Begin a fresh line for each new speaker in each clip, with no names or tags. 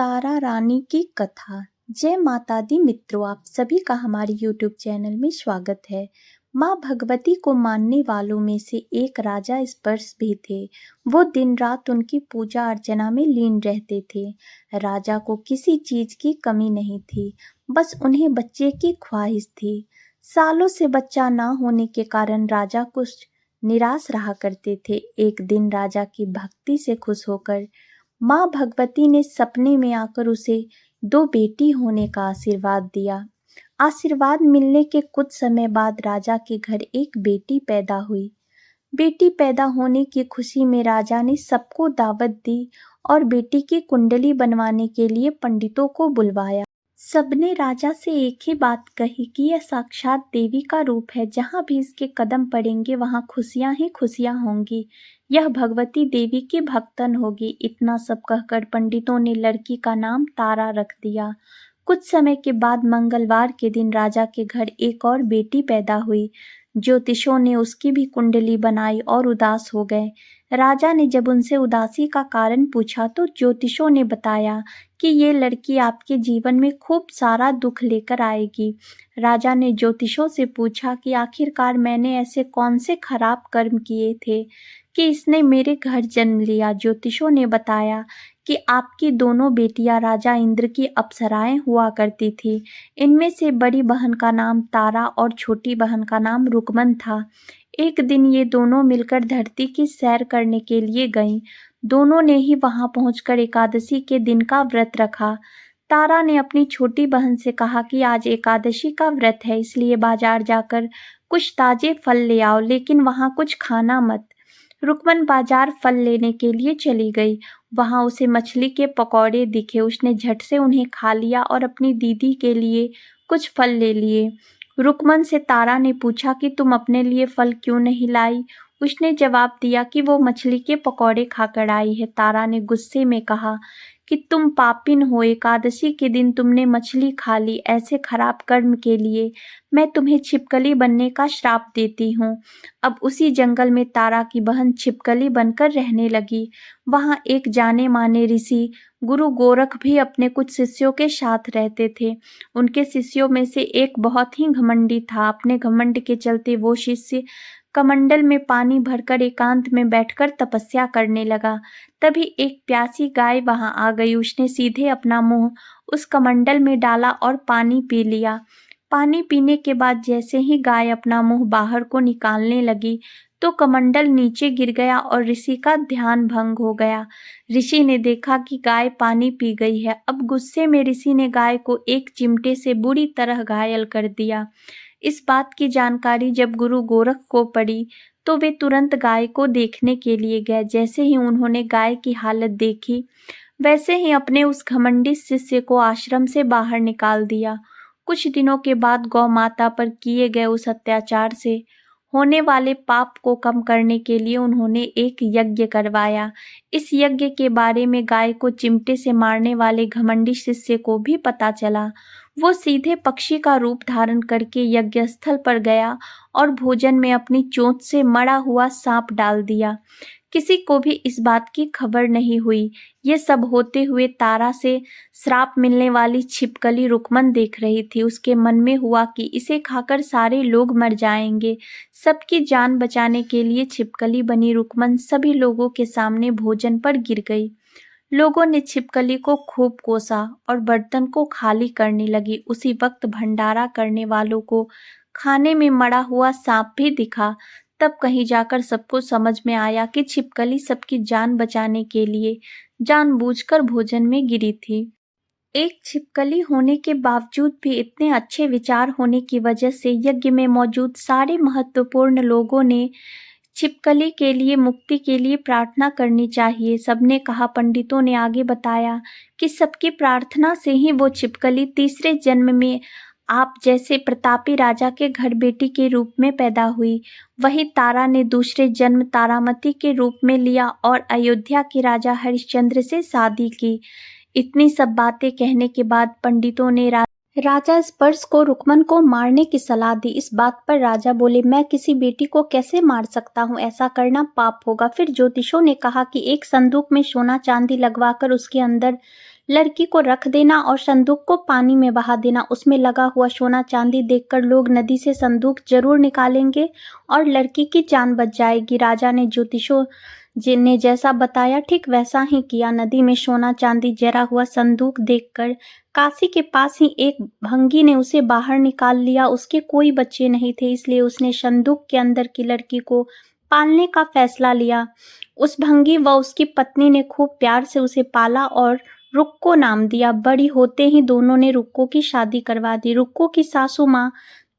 तारा रानी की कथा। जय माता दी मित्रों, आप सभी का हमारे YouTube चैनल में स्वागत है। माँ भगवती को मानने वालों में से एक राजा स्पर्श भी थे। वो दिन रात उनकी पूजा अर्चना में लीन रहते थे। राजा को किसी चीज की कमी नहीं थी, बस उन्हें बच्चे की ख्वाहिश थी। सालों से बच्चा ना होने के कारण राजा कुछ निराश रहा करते थे। एक दिन राजा की भक्ति से खुश होकर माँ भगवती ने सपने में आकर उसे 2 बेटी होने का आशीर्वाद दिया। आशीर्वाद मिलने के कुछ समय बाद राजा के घर एक बेटी पैदा हुई। बेटी पैदा होने की खुशी में राजा ने सबको दावत दी और बेटी की कुंडली बनवाने के लिए पंडितों को बुलवाया। सबने राजा से एक ही बात कही कि यह साक्षात देवी का रूप है, जहाँ भी इसके कदम पड़ेंगे वहाँ खुशियाँ ही खुशियाँ होंगी। यह भगवती देवी की भक्तन होगी। इतना सब कहकर पंडितों ने लड़की का नाम तारा रख दिया। कुछ समय के बाद मंगलवार के दिन राजा के घर एक और बेटी पैदा हुई। ज्योतिषों ने उसकी भी कुंडली बनाई और उदास हो गए। राजा ने जब उनसे उदासी का कारण पूछा तो ज्योतिषों ने बताया कि ये लड़की आपके जीवन में खूब सारा दुख लेकर आएगी। राजा ने ज्योतिषों से पूछा कि आखिरकार मैंने ऐसे कौन से खराब कर्म किए थे कि इसने मेरे घर जन्म लिया। ज्योतिषों ने बताया कि आपकी दोनों बेटियां राजा इंद्र की अप्सराएं हुआ करती थी। इनमें से बड़ी बहन का नाम तारा और छोटी बहन का नाम रुकमन था। एक दिन ये दोनों मिलकर धरती की सैर करने के लिए गईं। दोनों ने ही वहां पहुंचकर एकादशी के दिन का व्रत रखा। तारा ने अपनी छोटी बहन से कहा कि आज एकादशी का व्रत है, इसलिए बाजार जाकर कुछ ताजे फल ले आओ, लेकिन वहां कुछ खाना मत। रुकमन बाजार फल लेने के लिए चली गई। वहां उसे मछली के पकौड़े दिखे। उसने झट से उन्हें खा लिया और अपनी दीदी के लिए कुछ फल ले लिए। रुकमन से तारा ने पूछा कि तुम अपने लिए फल क्यों नहीं लाई। उसने जवाब दिया कि वो मछली के पकौड़े खाकर आई है। तारा ने गुस्से में कहा कि तुम पापिन हो, एकादशी के दिन तुमने मछली खा ली। ऐसे खराब कर्म के लिए मैं तुम्हें छिपकली बनने का श्राप देती हूँ। अब उसी जंगल में तारा की बहन छिपकली बनकर रहने लगी। वहां एक जाने माने ऋषि गुरु गोरख भी अपने कुछ शिष्यों के साथ रहते थे। उनके शिष्यों में से एक बहुत ही घमंडी था। अपने घमंड के चलते वो शिष्य कमंडल में पानी भरकर एकांत में बैठकर तपस्या करने लगा। तभी एक प्यासी गाय वहां आ गई। उसने सीधे अपना मुंह उस कमंडल में डाला और पानी पी लिया। पानी पीने के बाद जैसे ही गाय अपना मुंह बाहर को निकालने लगी तो कमंडल नीचे गिर गया और ऋषि का ध्यान भंग हो गया। ऋषि ने देखा कि गाय पानी पी गई है। अब गुस्से में ऋषि ने गाय को एक चिमटे से बुरी तरह घायल कर दिया। इस बात की जानकारी जब गुरु गोरख को पड़ी तो वे तुरंत गाय को देखने के लिए गए। जैसे ही उन्होंने गाय की हालत देखी, वैसे ही अपने उस घमंडी शिष्य को आश्रम से बाहर निकाल दिया। कुछ दिनों के बाद गौ माता पर किए गए उस अत्याचार से होने वाले पाप को कम करने के लिए उन्होंने एक यज्ञ करवाया। इस यज्ञ के बारे में गाय को चिमटे से मारने वाले घमंडी शिष्य को भी पता चला। वो सीधे पक्षी का रूप धारण करके यज्ञ स्थल पर गया और भोजन में अपनी चोंच से मरा हुआ सांप डाल दिया। किसी को भी इस बात की खबर नहीं हुई। ये सब होते हुए तारा से श्राप मिलने वाली छिपकली रुकमन देख रही थी। उसके मन में हुआ कि इसे खाकर सारे लोग मर जाएंगे। सबकी जान बचाने के लिए छिपकली बनी रुकमन सभी लोगों के सामने भोजन पर गिर गई। लोगों ने छिपकली को खूब कोसा और बर्तन को खाली करने लगी। उसी वक्त भंडारा करने वालों को खाने में मरा हुआ सांप भी दिखा। तब कहीं जाकर सबको समझ में आया कि छिपकली सबकी जान बचाने के लिए जानबूझकर भोजन में गिरी थी। एक छिपकली होने के बावजूद भी इतने अच्छे विचार होने की वजह से यज्ञ में मौजूद सारे महत्वपूर्ण लोगों ने छिपकली के लिए मुक्ति के लिए प्रार्थना करनी चाहिए। सबने कहा। पंडितों ने आगे बताया कि सबकी प्रार्थना से ही वो छिपकली तीसरे जन्म में आप जैसे प्रतापी राजा के घर बेटी के रूप में पैदा हुई। वही तारा ने दूसरे जन्म तारामती के रूप में लिया और अयोध्या के राजा हरिश्चंद्र से शादी की। इतनी सब बातें कहने के बाद पंडितों ने राजा स्पर्श को रुकमन को मारने की सलाह दी। इस बात पर राजा बोले, मैं किसी बेटी को कैसे मार सकता हूँ, ऐसा करना पाप होगा। फिर ज्योतिषों ने कहा कि एक संदूक में सोना चांदी लगवाकर उसके अंदर लड़की को रख देना और संदूक को पानी में बहा देना। उसमें लगा हुआ सोना चांदी देखकर लोग नदी से संदूक जरूर निकालेंगे और लड़की की जान बच जाएगी। राजा ने ज्योतिषों ने जैसा बताया ठीक वैसा ही किया। नदी में सोना चांदी जरा हुआ संदूक देखकर काशी के पास ही एक भंगी ने उसे बाहर निकाल लिया। उसके कोई बच्चे नहीं थे, इसलिए उसने संदूक के अंदर की लड़की को पालने का फैसला लिया। उस भंगी व उसकी पत्नी ने खूब प्यार से उसे पाला और रुक्को नाम दिया। बड़ी होते ही दोनों ने रुक्को की शादी करवा दी। रुक्को की सासू माँ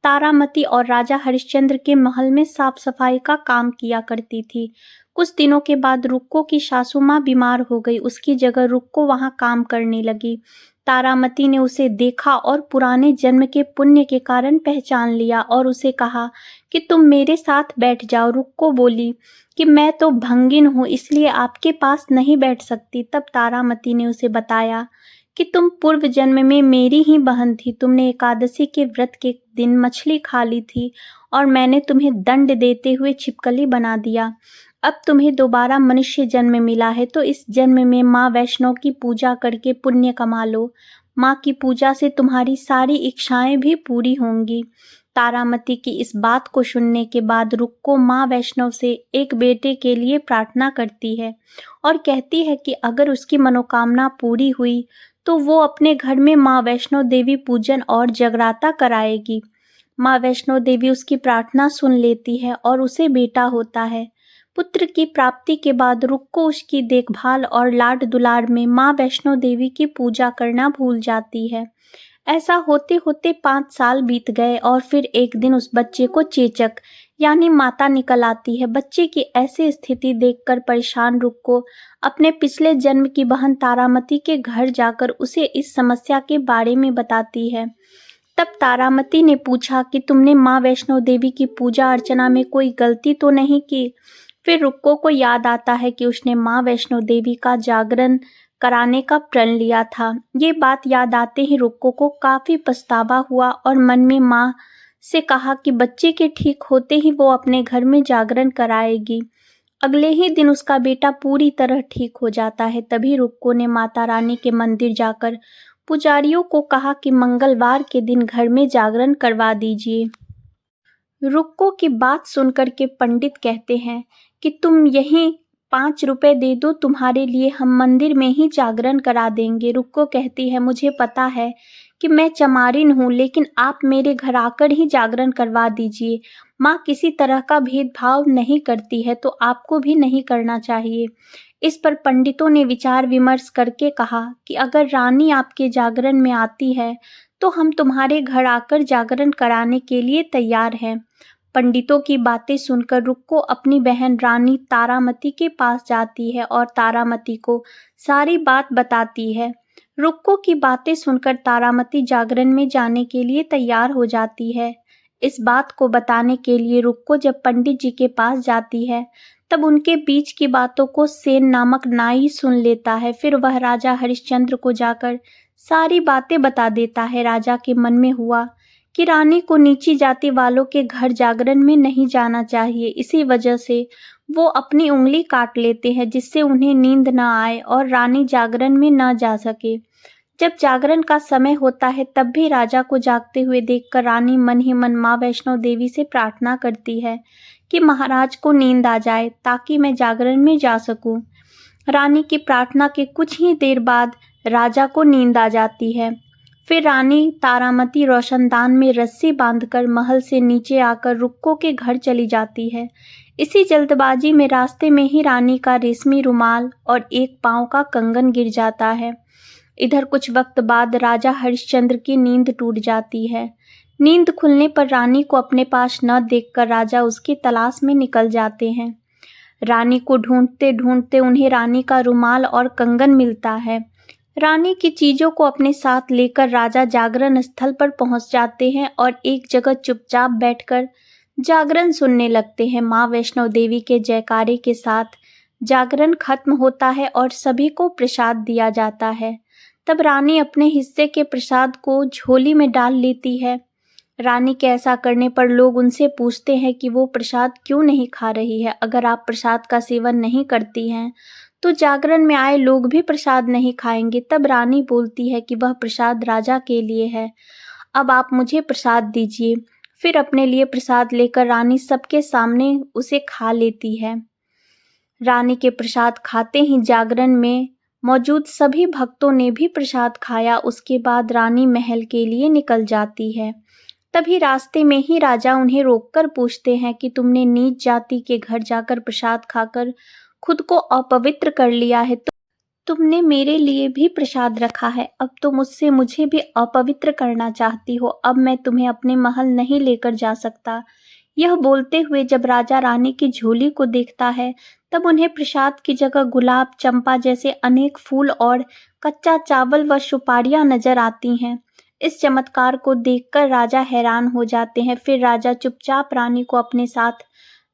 तारामती और राजा हरिश्चंद्र के महल में साफ सफाई का काम किया करती थी। कुछ दिनों के बाद रुक्को की सासू माँ बीमार हो गई। उसकी जगह रुक्को वहां काम करने लगी। तारामती ने उसे देखा और पुराने जन्म के पुण्य के कारण पहचान लिया और उसे कहा कि तुम मेरे साथ बैठ जाओ। रुक्को बोली कि मैं तो भंगिन हूँ, इसलिए आपके पास नहीं बैठ सकती। तब तारामती ने उसे बताया कि तुम पूर्व जन्म में मेरी ही बहन थी। तुमने एकादशी के व्रत के दिन मछली खा ली थी और मैंने तुम्हें दंड देते हुए छिपकली बना दिया। अब तुम्हें दोबारा मनुष्य जन्म मिला है, तो इस जन्म में माँ वैष्णो की पूजा करके पुण्य कमा लो। माँ की पूजा से तुम्हारी सारी इच्छाएं भी पूरी होंगी। तारामती की इस बात को सुनने के बाद रुक्को माँ वैष्णव से एक बेटे के लिए प्रार्थना करती है और कहती है कि अगर उसकी मनोकामना पूरी हुई तो वो अपने घर में माँ वैष्णो देवी पूजन और जगराता कराएगी। माँ वैष्णो देवी उसकी प्रार्थना सुन लेती है और उसे बेटा होता है। पुत्र की प्राप्ति के बाद रुक्को उसकी देखभाल और लाड दुलार में माँ वैष्णो देवी की पूजा करना भूल जाती है। ऐसा होते होते 5 साल बीत गए और फिर एक दिन उस बच्चे को चेचक यानी माता निकल आती है। बच्चे की ऐसी स्थिति देखकर परेशान रुक्को अपने पिछले जन्म की बहन तारामती के घर जाकर उसे इस समस्या के बारे में बताती है। तब तारामती ने पूछा कि तुमने माँ वैष्णो देवी की पूजा अर्चना में कोई गलती तो नहीं की। फिर रुक्को को याद आता है कि उसने माँ वैष्णो देवी का जागरण कराने का प्रण लिया था। ये बात याद आते ही रुक्को को काफी पछतावा हुआ और मन में माँ से कहा कि बच्चे के ठीक होते ही वो अपने घर में जागरण कराएगी। अगले ही दिन उसका बेटा पूरी तरह ठीक हो जाता है। तभी रुक्को ने माता रानी के मंदिर जाकर पुजारियों को कहा कि मंगलवार के दिन घर में जागरण करवा दीजिए। रुक्को की बात सुनकर के पंडित कहते हैं कि तुम यहीं 5 रुपए दे दो, तुम्हारे लिए हम मंदिर में ही जागरण करा देंगे। रुक्को कहती है मुझे पता है कि मैं चमारिन हूँ, लेकिन आप मेरे घर आकर ही जागरण करवा दीजिए। माँ किसी तरह का भेदभाव नहीं करती है, तो आपको भी नहीं करना चाहिए। इस पर पंडितों ने विचार विमर्श करके कहा कि अगर रानी आपके जागरण में आती है तो हम तुम्हारे घर आकर जागरण कराने के लिए तैयार हैं। पंडितों की बातें सुनकर रुक्को अपनी बहन रानी तारामती के पास जाती है और तारामती को सारी बात बताती है। रुक्को की बातें सुनकर तारामती जागरण में जाने के लिए तैयार हो जाती है। इस बात को बताने के लिए रुक्को जब पंडित जी के पास जाती है तब उनके बीच की बातों को सेन नामक नाई सुन लेता है। फिर वह राजा हरिश्चंद्र को जाकर सारी बातें बता देता है। राजा के मन में हुआ कि रानी को नीची जाति वालों के घर जागरण में नहीं जाना चाहिए। इसी वजह से वो अपनी उंगली काट लेते हैं जिससे उन्हें नींद न आए और रानी जागरण में न जा सके। जब जागरण का समय होता है तब भी राजा को जागते हुए देखकर रानी मन ही मन माँ वैष्णो देवी से प्रार्थना करती है कि महाराज को नींद आ जाए ताकि मैं जागरण में जा सकूं। रानी की प्रार्थना के कुछ ही देर बाद राजा को नींद आ जाती है। फिर रानी तारामती रोशनदान में रस्सी बांधकर महल से नीचे आकर रुक्को के घर चली जाती है। इसी जल्दबाजी में रास्ते में ही रानी का रेशमी रुमाल और एक पांव का कंगन गिर जाता है। इधर कुछ वक्त बाद राजा हरिश्चंद्र की नींद टूट जाती है। नींद खुलने पर रानी को अपने पास न देखकर राजा उसकी तलाश में निकल जाते हैं। रानी को ढूंढते ढूंढते उन्हें रानी का रुमाल और कंगन मिलता है। रानी की चीजों को अपने साथ लेकर राजा जागरण स्थल पर पहुंच जाते हैं और एक जगह चुपचाप बैठकर जागरण सुनने लगते हैं। माँ वैष्णो देवी के जयकारे के साथ जागरण खत्म होता है और सभी को प्रसाद दिया जाता है। तब रानी अपने हिस्से के प्रसाद को झोली में डाल लेती है। रानी के ऐसा करने पर लोग उनसे पूछते हैं कि वो प्रसाद क्यों नहीं खा रही है। अगर आप प्रसाद का सेवन नहीं करती हैं तो जागरण में आए लोग भी प्रसाद नहीं खाएंगे। तब रानी बोलती है कि वह प्रसाद राजा के लिए है, अब आप मुझे प्रसाद दीजिए। फिर अपने लिए प्रसाद लेकर रानी सबके सामने उसे खा लेती है। रानी के प्रसाद खाते ही जागरण में मौजूद सभी भक्तों ने भी प्रसाद खाया। उसके बाद रानी महल के लिए निकल जाती है। तभी रास्ते में ही राजा उन्हें रोककर पूछते हैं कि तुमने नीच जाति के घर जाकर प्रसाद खाकर खुद को अपवित्र कर लिया है, तो तुमने मेरे लिए भी प्रसाद रखा है, अब तुम मुझसे मुझे भी अपवित्र करना चाहती हो। अब मैं तुम्हें अपने महल नहीं लेकर जा सकता। यह बोलते हुए जब राजा रानी की झोली को देखता है, तब उन्हें प्रसाद की जगह गुलाब, चंपा जैसे अनेक फूल और कच्चा चावल व सुपारियां नजर आती हैं। इस चमत्कार को देखकर राजा हैरान हो जाते हैं। फिर राजा चुपचाप रानी को अपने साथ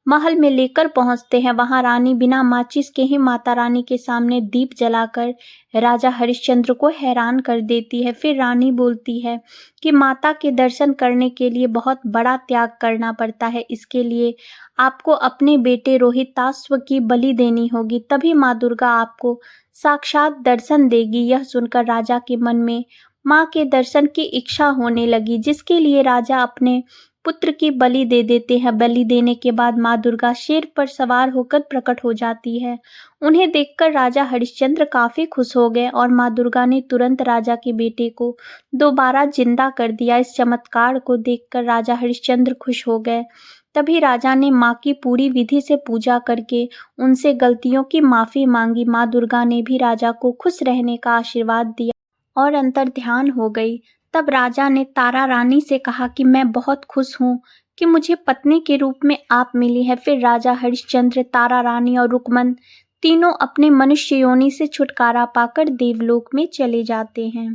महल में लेकर पहुंचते हैं। वहां रानी बिना माचिस के ही माता रानी के सामने दीप जलाकर राजा हरिश्चंद्र को हैरान कर देती है। फिर रानी बोलती है कि माता के दर्शन करने के लिए बहुत बड़ा त्याग करना पड़ता है, इसके लिए आपको अपने बेटे रोहिताश्व की बलि देनी होगी, तभी माँ दुर्गा आपको साक्षात दर्शन देगी। यह सुनकर राजा के मन में माँ के दर्शन की इच्छा होने लगी, जिसके लिए राजा अपने पुत्र की बलि दे देते हैं। बलि देने के बाद माँ दुर्गा शेर पर सवार होकर प्रकट हो जाती है। उन्हें देखकर राजा हरिश्चंद्र काफी खुश हो गए और माँ दुर्गा ने तुरंत राजा के बेटे को दोबारा जिंदा कर दिया। इस चमत्कार को देखकर राजा हरिश्चंद्र खुश हो गए। तभी राजा ने माँ की पूरी विधि से पूजा करके उनसे गलतियों की माफी मांगी। माँ दुर्गा ने भी राजा को खुश रहने का आशीर्वाद दिया और अंतर ध्यान हो गई। तब राजा ने तारा रानी से कहा कि मैं बहुत खुश हूँ कि मुझे पत्नी के रूप में आप मिली है। फिर राजा हरिश्चंद्र, तारा रानी और रुकमन तीनों अपने मनुष्य योनि से छुटकारा पाकर देवलोक में चले जाते हैं।